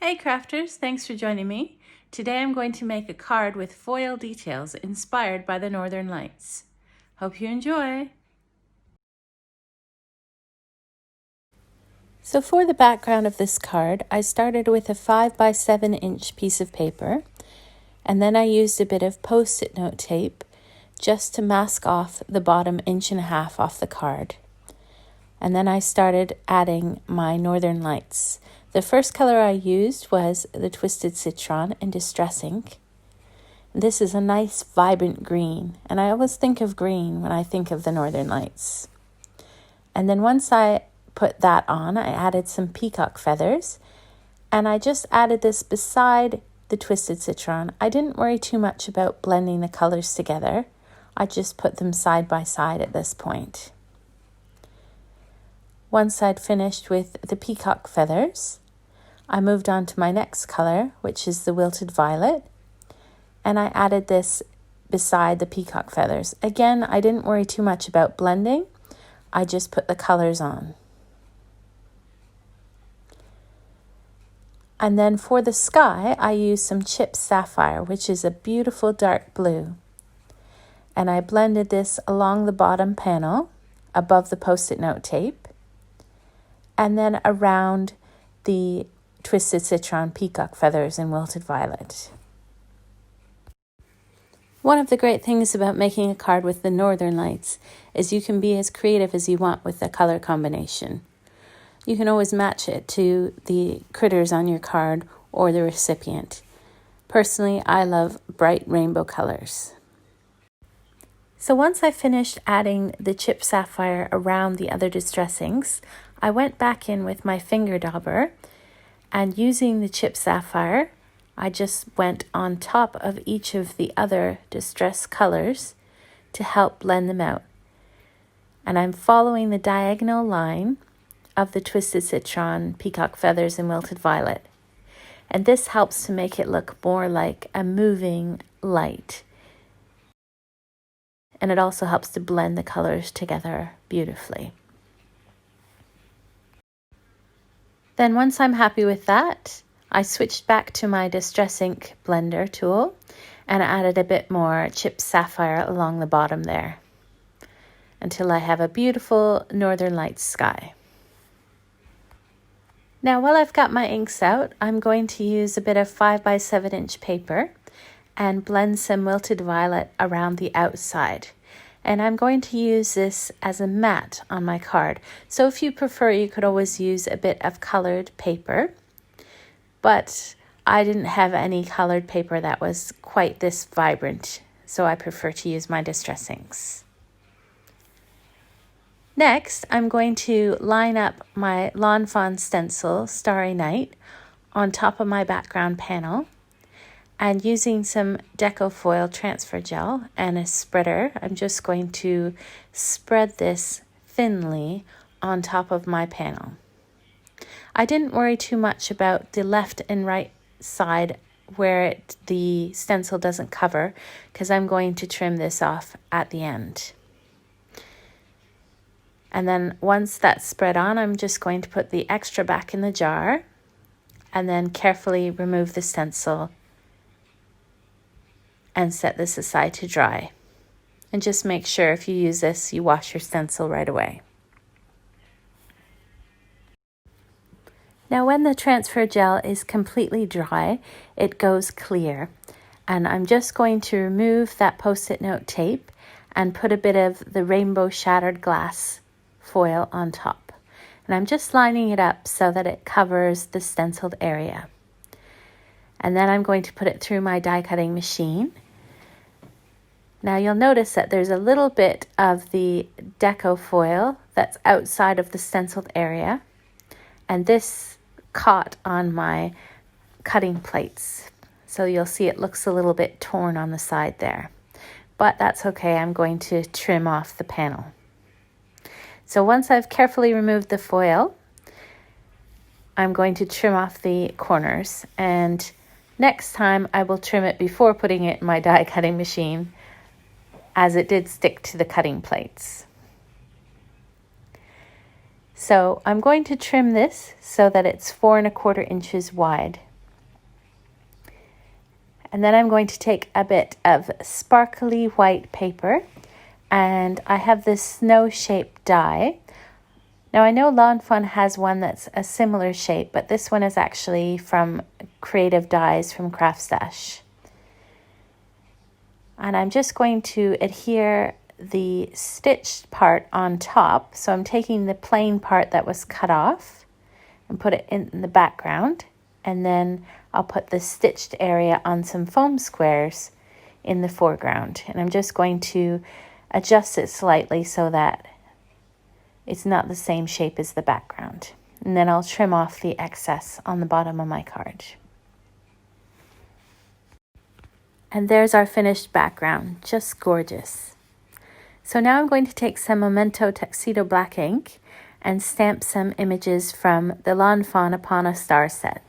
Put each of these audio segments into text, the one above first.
Hey crafters, thanks for joining me. Today I'm going to make a card with foil details inspired by the Northern Lights. Hope you enjoy! So for the background of this card, I started with a 5 by 7 inch piece of paper, and then I used a bit of post-it note tape just to mask off the bottom 1.5 inches off the card. And then I started adding my Northern Lights. The first color I used was the Twisted Citron in Distress Ink. This is a nice vibrant green, and I always think of green when I think of the Northern Lights. And then once I put that on, I added some Peacock Feathers, and I just added this beside the Twisted Citron. I didn't worry too much about blending the colors together. I just put them side by side at this point. Once I'd finished with the Peacock Feathers, I moved on to my next color, which is the Wilted Violet, and I added this beside the Peacock Feathers. Again, I didn't worry too much about blending. I just put the colors on. And then for the sky, I used some chipped Sapphire, which is a beautiful dark blue. And I blended this along the bottom panel, above the post-it note tape, and then around the Twisted Citron, Peacock Feathers, and Wilted Violet. One of the great things about making a card with the Northern Lights is you can be as creative as you want with the color combination. You can always match it to the critters on your card or the recipient. Personally, I love bright rainbow colors. So once I finished adding the chipped Sapphire around the other Distress Inks, I went back in with my finger dauber, and using the chipped Sapphire, I just went on top of each of the other distress colors to help blend them out. And I'm following the diagonal line of the Twisted Citron, Peacock Feathers, and Wilted Violet. And this helps to make it look more like a moving light. And it also helps to blend the colors together beautifully. Then once I'm happy with that, I switched back to my Distress Ink blender tool and added a bit more chipped Sapphire along the bottom there until I have a beautiful Northern Lights sky. Now while I've got my inks out, I'm going to use a bit of 5 by 7 inch paper and blend some Wilted Violet around the outside. And I'm going to use this as a mat on my card. So if you prefer, you could always use a bit of colored paper. But I didn't have any colored paper that was quite this vibrant, so I prefer to use my Distress Inks. Next, I'm going to line up my Lawn Fawn stencil, Starry Night, on top of my background panel. And using some Deco foil transfer gel and a spreader, I'm just going to spread this thinly on top of my panel. I didn't worry too much about the left and right side where the stencil doesn't cover, because I'm going to trim this off at the end. And then once that's spread on, I'm just going to put the extra back in the jar and then carefully remove the stencil and set this aside to dry. And just make sure if you use this, you wash your stencil right away. Now when the transfer gel is completely dry, it goes clear. And I'm just going to remove that post-it note tape and put a bit of the rainbow shattered glass foil on top. And I'm just lining it up so that it covers the stenciled area. And then I'm going to put it through my die cutting machine. Now you'll notice that there's a little bit of the Deco foil that's outside of the stenciled area, and this caught on my cutting plates. So you'll see it looks a little bit torn on the side there, but that's okay. I'm going to trim off the panel. So once I've carefully removed the foil, I'm going to trim off the corners, and next time I will trim it before putting it in my die cutting machine, as it did stick to the cutting plates. So I'm going to trim this so that it's 4 1/4 inches wide. And then I'm going to take a bit of sparkly white paper, and I have this snow-shaped die. Now I know Lawn Fawn has one that's a similar shape, but this one is actually from Creative Dies from Craft Stash. And I'm just going to adhere the stitched part on top. So I'm taking the plain part that was cut off and put it in the background. And then I'll put the stitched area on some foam squares in the foreground. And I'm just going to adjust it slightly so that it's not the same shape as the background. And then I'll trim off the excess on the bottom of my card. And there's our finished background, just gorgeous. So now I'm going to take some Memento Tuxedo Black ink and stamp some images from the Lawn Fawn Upon a Star set.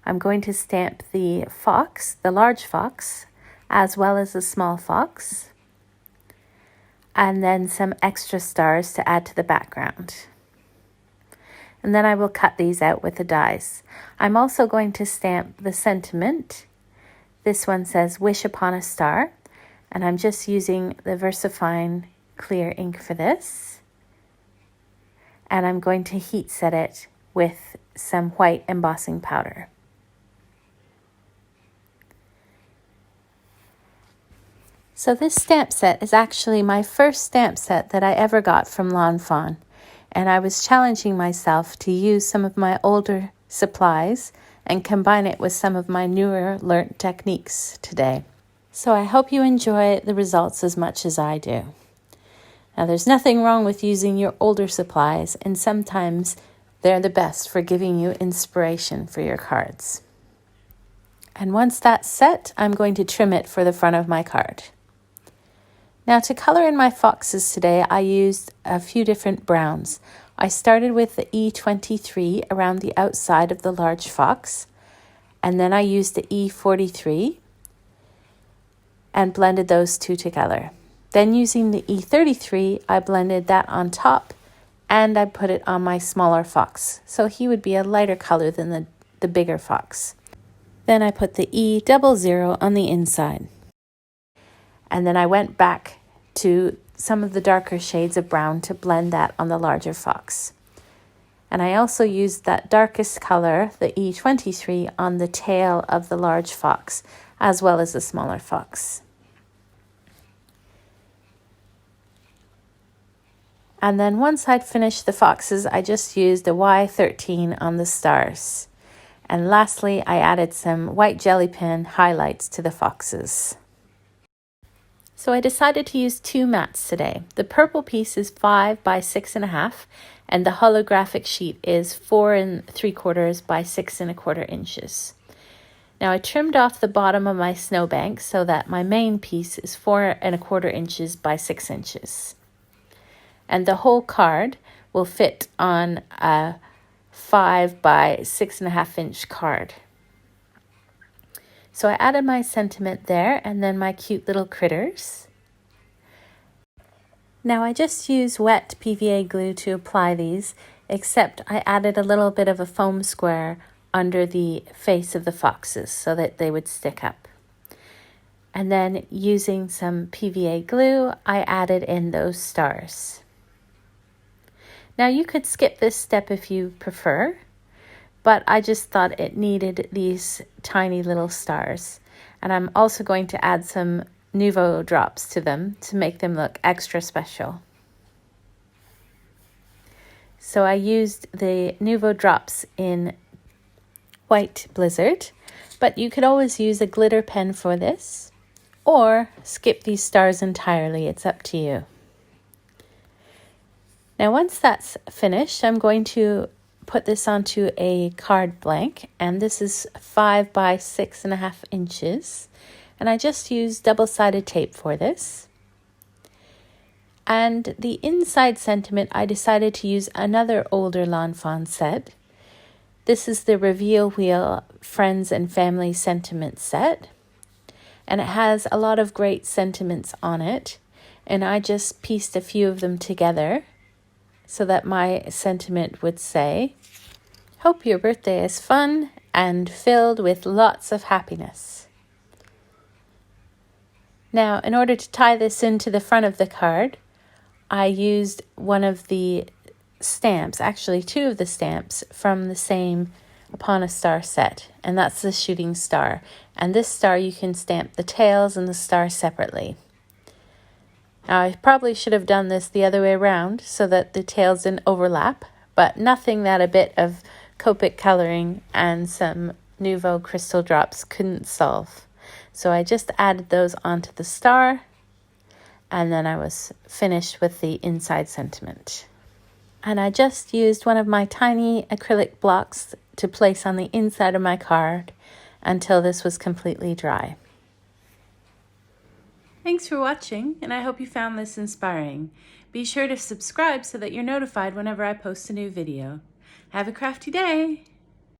I'm going to stamp the fox, the large fox, as well as the small fox, and then some extra stars to add to the background. And then I will cut these out with the dies. I'm also going to stamp the sentiment. This one says Wish Upon a Star, and I'm just using the VersaFine clear ink for this. And I'm going to heat set it with some white embossing powder. So this stamp set is actually my first stamp set that I ever got from Lawn Fawn, and I was challenging myself to use some of my older supplies and combine it with some of my newer learnt techniques today. So I hope you enjoy the results as much as I do. Now there's nothing wrong with using your older supplies, and sometimes they're the best for giving you inspiration for your cards. And once that's set, I'm going to trim it for the front of my card. Now to color in my foxes today, I used a few different browns. I started with the E23 around the outside of the large fox, and then I used the E43 and blended those two together. Then using the E33, I blended that on top and I put it on my smaller fox. So he would be a lighter color than the bigger fox. Then I put the E00 on the inside. And then I went back to some of the darker shades of brown to blend that on the larger fox. And I also used that darkest color, the E23, on the tail of the large fox, as well as the smaller fox. And then once I'd finished the foxes, I just used a Y13 on the stars. And lastly, I added some white jelly pen highlights to the foxes. So I decided to use two mats today. The purple piece is 5 by 6.5, and the holographic sheet is 4 3/4 by 6 1/4 inches. Now I trimmed off the bottom of my snowbank so that my main piece is 4 1/4 inches by 6 inches. And the whole card will fit on a 5 by 6.5 inch card. So I added my sentiment there and then my cute little critters. Now I just use wet PVA glue to apply these, except I added a little bit of a foam square under the face of the foxes so that they would stick up. And then using some PVA glue, I added in those stars. Now you could skip this step if you prefer, but I just thought it needed these tiny little stars. And I'm also going to add some Nuevo drops to them to make them look extra special. So I used the Nuevo drops in White Blizzard, but you could always use a glitter pen for this, or skip these stars entirely, it's up to you. Now once that's finished, I'm going to put this onto a card blank, and this is 5 by 6.5 inches, and I just used double-sided tape for this. And the inside sentiment, I decided to use another older Lawn Fawn set. This is the Reveal Wheel Friends and Family Sentiment set, and it has a lot of great sentiments on it, and I just pieced a few of them together so that my sentiment would say, "Hope your birthday is fun and filled with lots of happiness." Now, in order to tie this into the front of the card, I used one of the stamps, actually two of the stamps from the same Upon a Star set, and that's the shooting star. And this star you can stamp the tails and the star separately. Now, I probably should have done this the other way around so that the tails didn't overlap, but nothing that a bit of Copic coloring and some Nuevo crystal drops couldn't solve. So I just added those onto the star, and then I was finished with the inside sentiment. And I just used one of my tiny acrylic blocks to place on the inside of my card until this was completely dry. Thanks for watching, and I hope you found this inspiring. Be sure to subscribe so that you're notified whenever I post a new video. Have a crafty day!